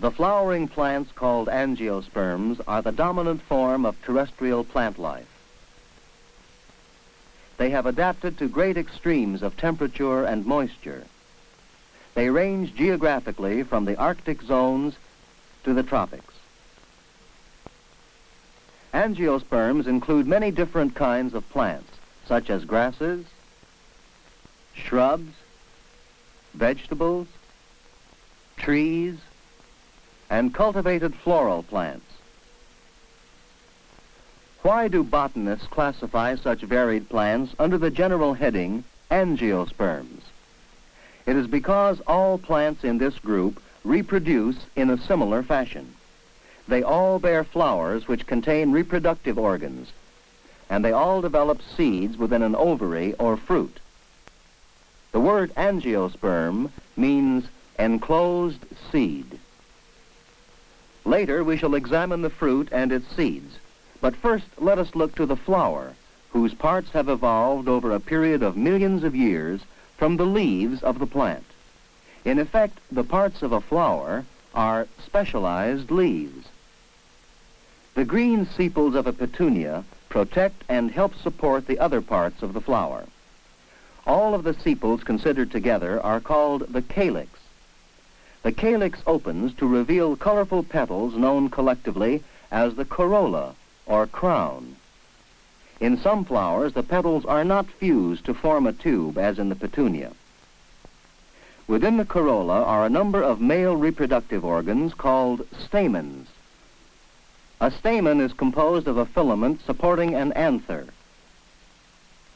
The flowering plants called angiosperms are the dominant form of terrestrial plant life. They have adapted to great extremes of temperature and moisture. They range geographically from the Arctic zones to the tropics. Angiosperms include many different kinds of plants, such as grasses, shrubs, vegetables, trees, and cultivated floral plants. Why do botanists classify such varied plants under the general heading angiosperms? It is because all plants in this group reproduce in a similar fashion. They all bear flowers which contain reproductive organs, and they all develop seeds within an ovary or fruit. The word angiosperm means enclosed seed. Later we shall examine the fruit and its seeds, but first let us look to the flower, whose parts have evolved over a period of millions of years from the leaves of the plant. In effect, the parts of a flower are specialized leaves. The green sepals of a petunia protect and help support the other parts of the flower. All of the sepals considered together are called the calyx. The calyx opens to reveal colorful petals known collectively as the corolla or crown. In some flowers, the petals are not fused to form a tube as in the petunia. Within the corolla are a number of male reproductive organs called stamens. A stamen is composed of a filament supporting an anther.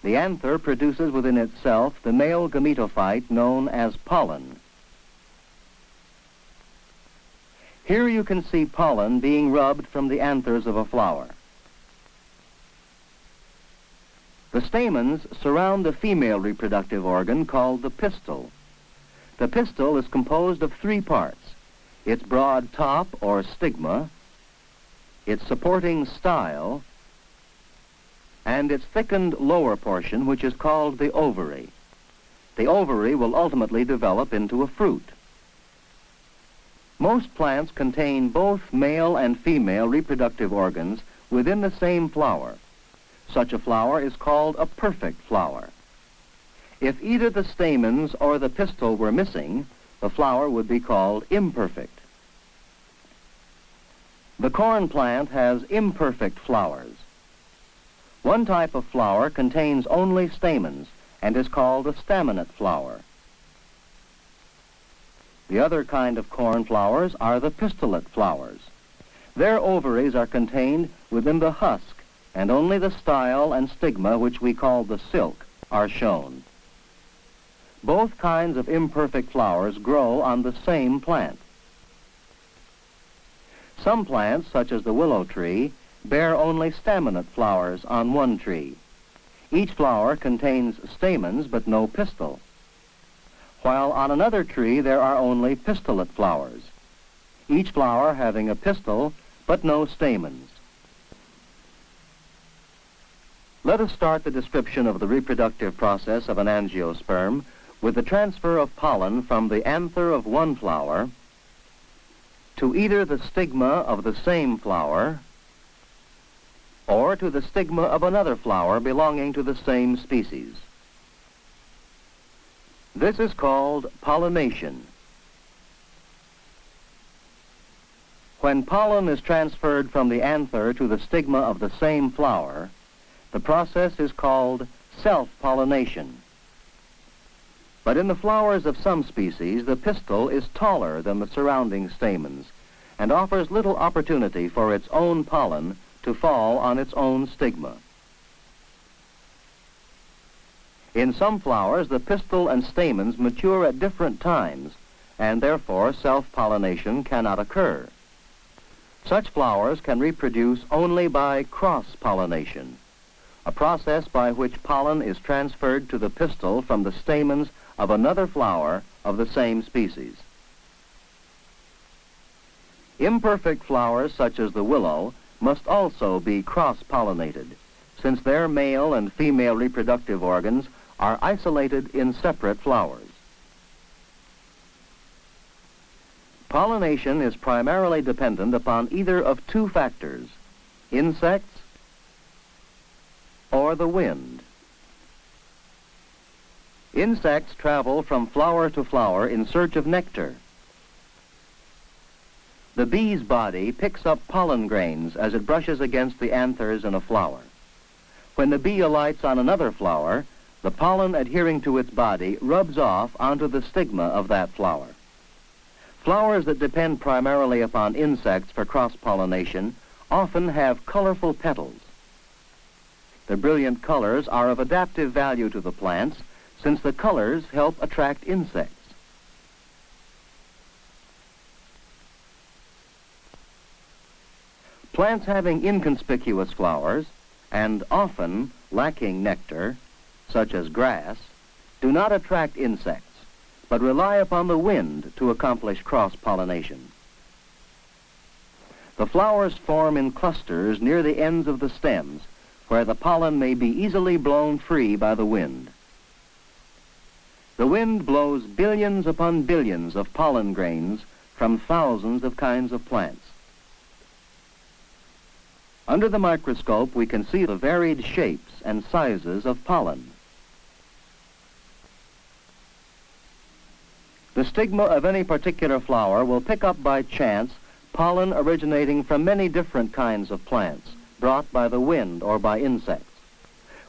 The anther produces within itself the male gametophyte known as pollen. Here you can see pollen being rubbed from the anthers of a flower. The stamens surround the female reproductive organ called the pistil. The pistil is composed of three parts: its broad top or stigma, its supporting style, and its thickened lower portion, which is called the ovary. The ovary will ultimately develop into a fruit. Most plants contain both male and female reproductive organs within the same flower. Such a flower is called a perfect flower. If either the stamens or the pistil were missing, the flower would be called imperfect. The corn plant has imperfect flowers. One type of flower contains only stamens and is called a staminate flower. The other kind of corn flowers are the pistillate flowers. Their ovaries are contained within the husk, and only the style and stigma, which we call the silk, are shown. Both kinds of imperfect flowers grow on the same plant. Some plants, such as the willow tree, bear only staminate flowers on one tree. Each flower contains stamens but no pistil, while on another tree there are only pistillate flowers, each flower having a pistil but no stamens. Let us start the description of the reproductive process of an angiosperm with the transfer of pollen from the anther of one flower to either the stigma of the same flower or to the stigma of another flower belonging to the same species. This is called pollination. When pollen is transferred from the anther to the stigma of the same flower, the process is called self-pollination. But in the flowers of some species, the pistil is taller than the surrounding stamens and offers little opportunity for its own pollen to fall on its own stigma. In some flowers, the pistil and stamens mature at different times, and therefore self-pollination cannot occur. Such flowers can reproduce only by cross-pollination, a process by which pollen is transferred to the pistil from the stamens of another flower of the same species. Imperfect flowers, such as the willow, must also be cross-pollinated, since their male and female reproductive organs are isolated in separate flowers. Pollination is primarily dependent upon either of two factors, insects or the wind. Insects travel from flower to flower in search of nectar. The bee's body picks up pollen grains as it brushes against the anthers in a flower. When the bee alights on another flower, the pollen adhering to its body rubs off onto the stigma of that flower. Flowers that depend primarily upon insects for cross-pollination often have colorful petals. The brilliant colors are of adaptive value to the plants since the colors help attract insects. Plants having inconspicuous flowers and often lacking nectar, such as grass, do not attract insects, but rely upon the wind to accomplish cross-pollination. The flowers form in clusters near the ends of the stems, where the pollen may be easily blown free by the wind. The wind blows billions upon billions of pollen grains from thousands of kinds of plants. Under the microscope, we can see the varied shapes and sizes of pollen. The stigma of any particular flower will pick up by chance pollen originating from many different kinds of plants, brought by the wind or by insects.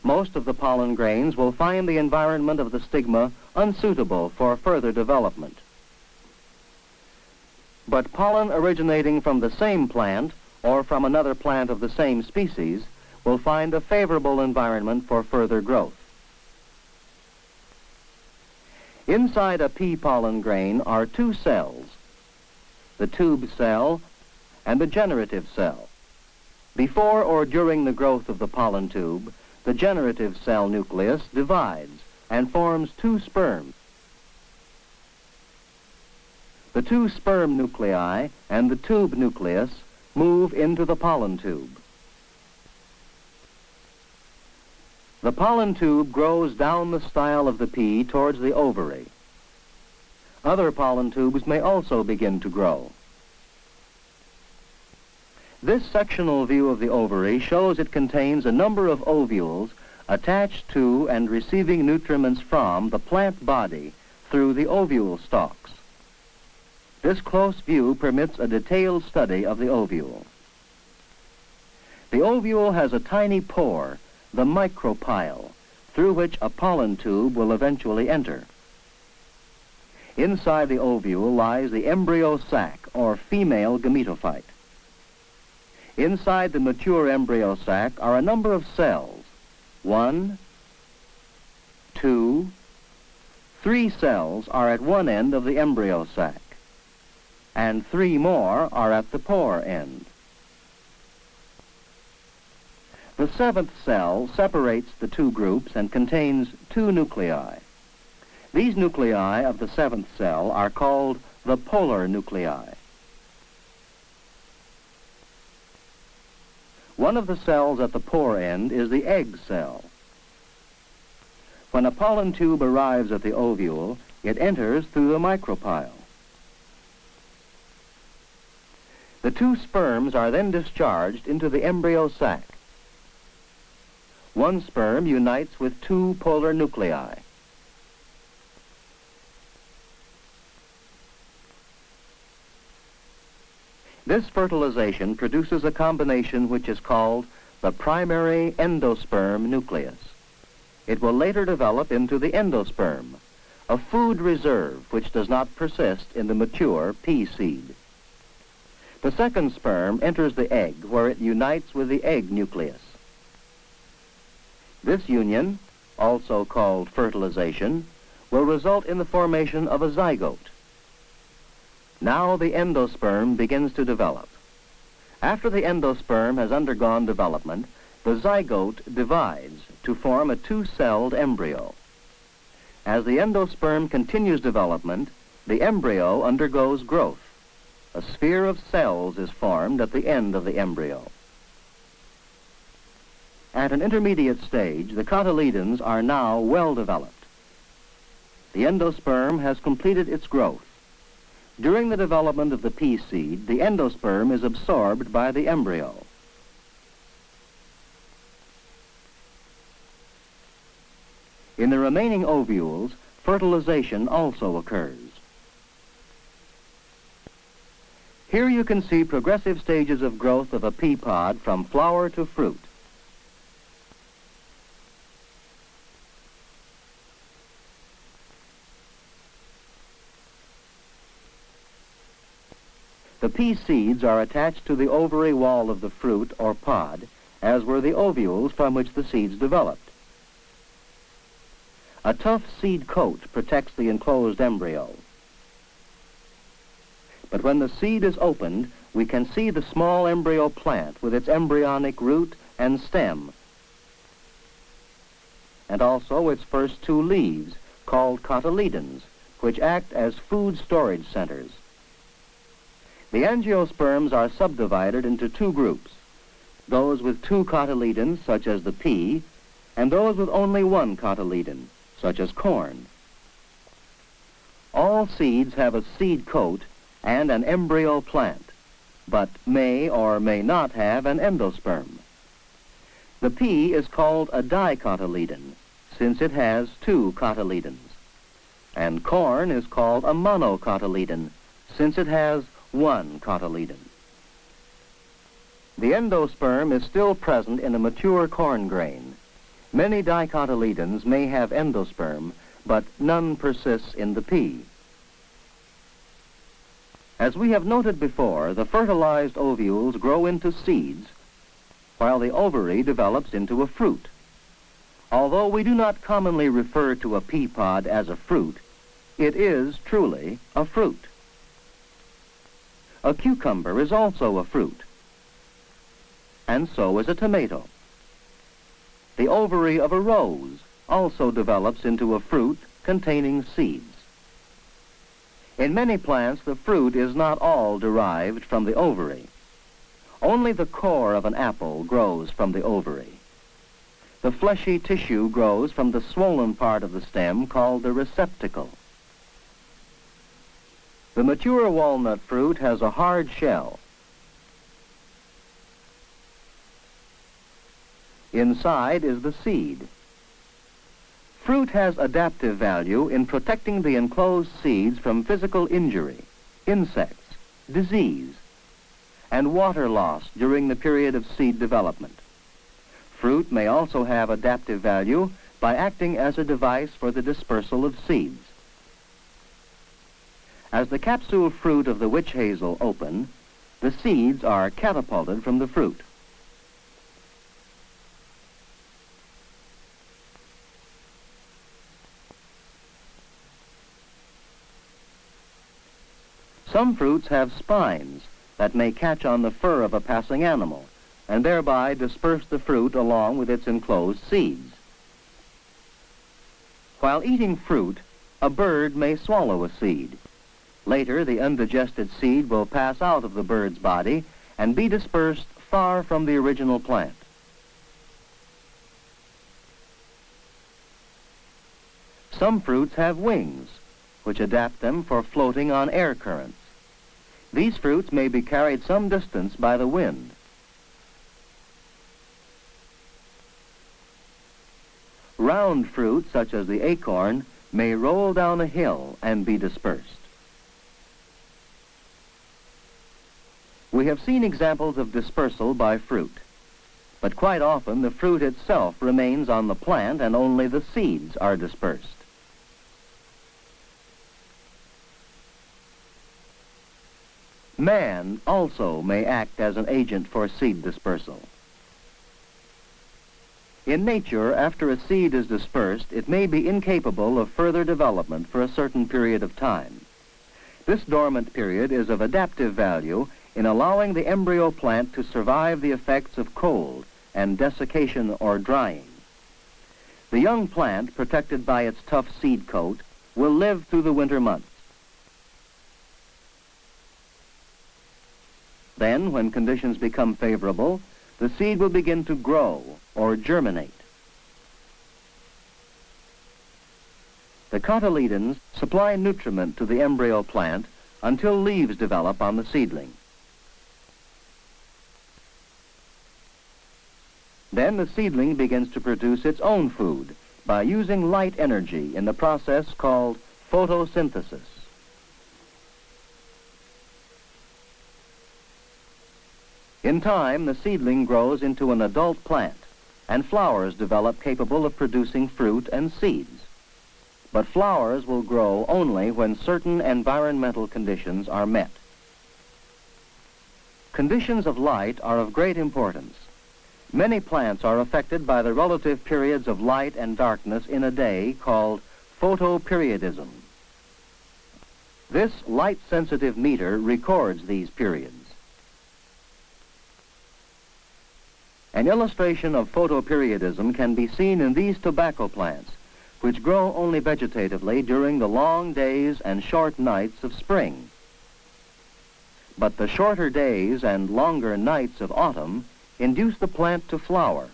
Most of the pollen grains will find the environment of the stigma unsuitable for further development. But pollen originating from the same plant or from another plant of the same species will find a favorable environment for further growth. Inside a pea pollen grain are two cells, the tube cell and the generative cell. Before or during the growth of the pollen tube, the generative cell nucleus divides and forms two sperms. The two sperm nuclei and the tube nucleus move into the pollen tube. The pollen tube grows down the style of the pea towards the ovary. Other pollen tubes may also begin to grow. This sectional view of the ovary shows it contains a number of ovules attached to and receiving nutriments from the plant body through the ovule stalks. This close view permits a detailed study of the ovule. The ovule has a tiny pore, the micropyle, through which a pollen tube will eventually enter. Inside the ovule lies the embryo sac, or female gametophyte. Inside the mature embryo sac are a number of cells. 1, 2, 3 cells are at one end of the embryo sac, and 3 more are at the pore end. The 7th cell separates the two groups and contains 2 nuclei. These nuclei of the 7th cell are called the polar nuclei. One of the cells at the pore end is the egg cell. When a pollen tube arrives at the ovule, it enters through the micropyle. The 2 sperms are then discharged into the embryo sac. 1 sperm unites with 2 polar nuclei. This fertilization produces a combination which is called the primary endosperm nucleus. It will later develop into the endosperm, a food reserve which does not persist in the mature pea seed. The 2nd sperm enters the egg, where it unites with the egg nucleus. This union, also called fertilization, will result in the formation of a zygote. Now the endosperm begins to develop. After the endosperm has undergone development, the zygote divides to form a 2-celled embryo. As the endosperm continues development, the embryo undergoes growth. A sphere of cells is formed at the end of the embryo. At an intermediate stage, the cotyledons are now well developed. The endosperm has completed its growth. During the development of the pea seed, the endosperm is absorbed by the embryo. In the remaining ovules, fertilization also occurs. Here you can see progressive stages of growth of a pea pod from flower to fruit. The pea seeds are attached to the ovary wall of the fruit or pod, as were the ovules from which the seeds developed. A tough seed coat protects the enclosed embryo. But when the seed is opened, we can see the small embryo plant with its embryonic root and stem, and also its first two leaves, called cotyledons, which act as food storage centers. The angiosperms are subdivided into two groups, those with two cotyledons, such as the pea, and those with only one cotyledon, such as corn. All seeds have a seed coat and an embryo plant, but may or may not have an endosperm. The pea is called a dicotyledon, since it has two cotyledons, and corn is called a monocotyledon, since it has one cotyledon. The endosperm is still present in a mature corn grain. Many dicotyledons may have endosperm, but none persists in the pea. As we have noted before, the fertilized ovules grow into seeds, while the ovary develops into a fruit. Although we do not commonly refer to a pea pod as a fruit, it is truly a fruit. A cucumber is also a fruit, and so is a tomato. The ovary of a rose also develops into a fruit containing seeds. In many plants, the fruit is not all derived from the ovary. Only the core of an apple grows from the ovary. The fleshy tissue grows from the swollen part of the stem called the receptacle. The mature walnut fruit has a hard shell. Inside is the seed. Fruit has adaptive value in protecting the enclosed seeds from physical injury, insects, disease, and water loss during the period of seed development. Fruit may also have adaptive value by acting as a device for the dispersal of seeds. As the capsule fruit of the witch hazel open, the seeds are catapulted from the fruit. Some fruits have spines that may catch on the fur of a passing animal and thereby disperse the fruit along with its enclosed seeds. While eating fruit, a bird may swallow a seed. Later, the undigested seed will pass out of the bird's body and be dispersed far from the original plant. Some fruits have wings, which adapt them for floating on air currents. These fruits may be carried some distance by the wind. Round fruit, such as the acorn, may roll down a hill and be dispersed. We have seen examples of dispersal by fruit, but quite often the fruit itself remains on the plant and only the seeds are dispersed. Man also may act as an agent for seed dispersal. In nature, after a seed is dispersed, it may be incapable of further development for a certain period of time. This dormant period is of adaptive value in allowing the embryo plant to survive the effects of cold and desiccation or drying. The young plant, protected by its tough seed coat, will live through the winter months. Then, when conditions become favorable, the seed will begin to grow or germinate. The cotyledons supply nutriment to the embryo plant until leaves develop on the seedling. Then the seedling begins to produce its own food by using light energy in the process called photosynthesis. In time, the seedling grows into an adult plant, and flowers develop capable of producing fruit and seeds. But flowers will grow only when certain environmental conditions are met. Conditions of light are of great importance. Many plants are affected by the relative periods of light and darkness in a day called photoperiodism. This light-sensitive meter records these periods. An illustration of photoperiodism can be seen in these tobacco plants, which grow only vegetatively during the long days and short nights of spring. But the shorter days and longer nights of autumn induce the plant to flower.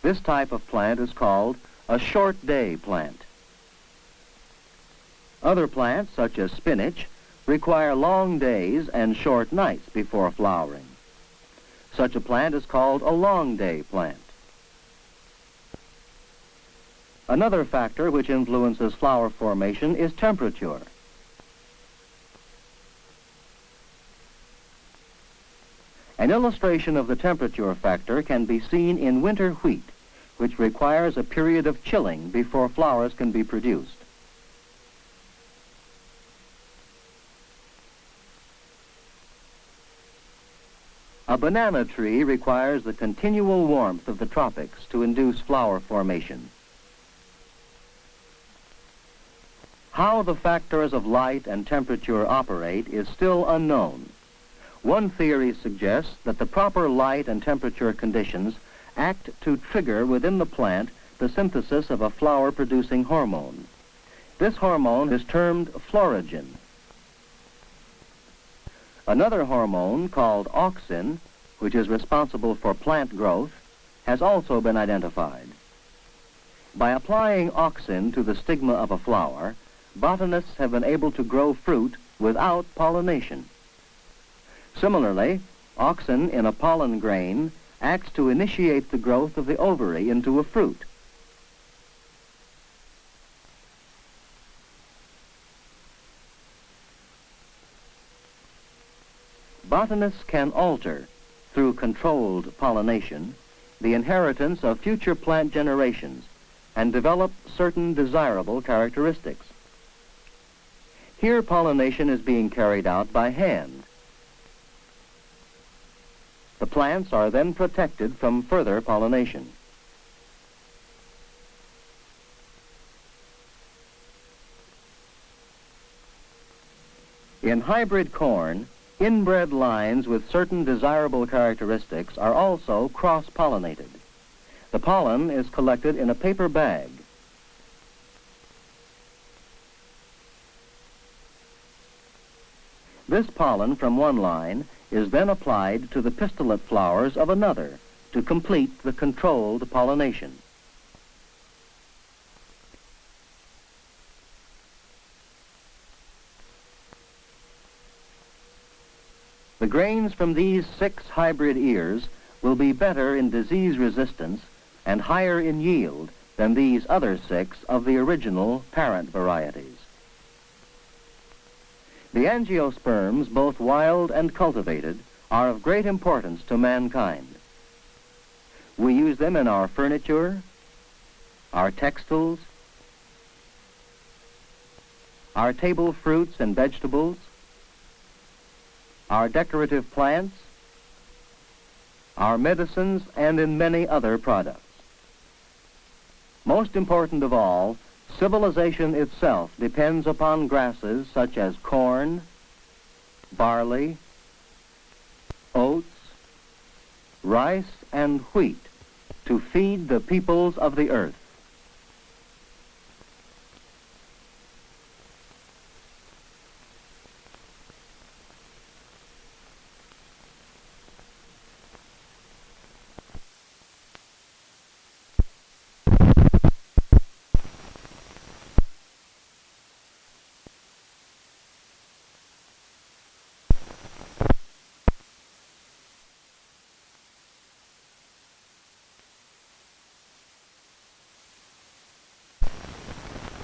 This type of plant is called a short day plant. Other plants, such as spinach, require long days and short nights before flowering. Such a plant is called a long day plant. Another factor which influences flower formation is temperature. An illustration of the temperature factor can be seen in winter wheat, which requires a period of chilling before flowers can be produced. A banana tree requires the continual warmth of the tropics to induce flower formation. How the factors of light and temperature operate is still unknown. One theory suggests that the proper light and temperature conditions act to trigger within the plant the synthesis of a flower-producing hormone. This hormone is termed florigen. Another hormone called auxin, which is responsible for plant growth, has also been identified. By applying auxin to the stigma of a flower, botanists have been able to grow fruit without pollination. Similarly, auxin in a pollen grain acts to initiate the growth of the ovary into a fruit. Botanists can alter, through controlled pollination, the inheritance of future plant generations and develop certain desirable characteristics. Here, pollination is being carried out by hand. The plants are then protected from further pollination. In hybrid corn, inbred lines with certain desirable characteristics are also cross-pollinated. The pollen is collected in a paper bag. This pollen from one line is then applied to the pistillate flowers of another to complete the controlled pollination. The grains from these 6 hybrid ears will be better in disease resistance and higher in yield than these other 6 of the original parent varieties. The angiosperms, both wild and cultivated, are of great importance to mankind. We use them in our furniture, our textiles, our table fruits and vegetables, our decorative plants, our medicines, and in many other products. Most important of all, civilization itself depends upon grasses such as corn, barley, oats, rice, and wheat to feed the peoples of the earth.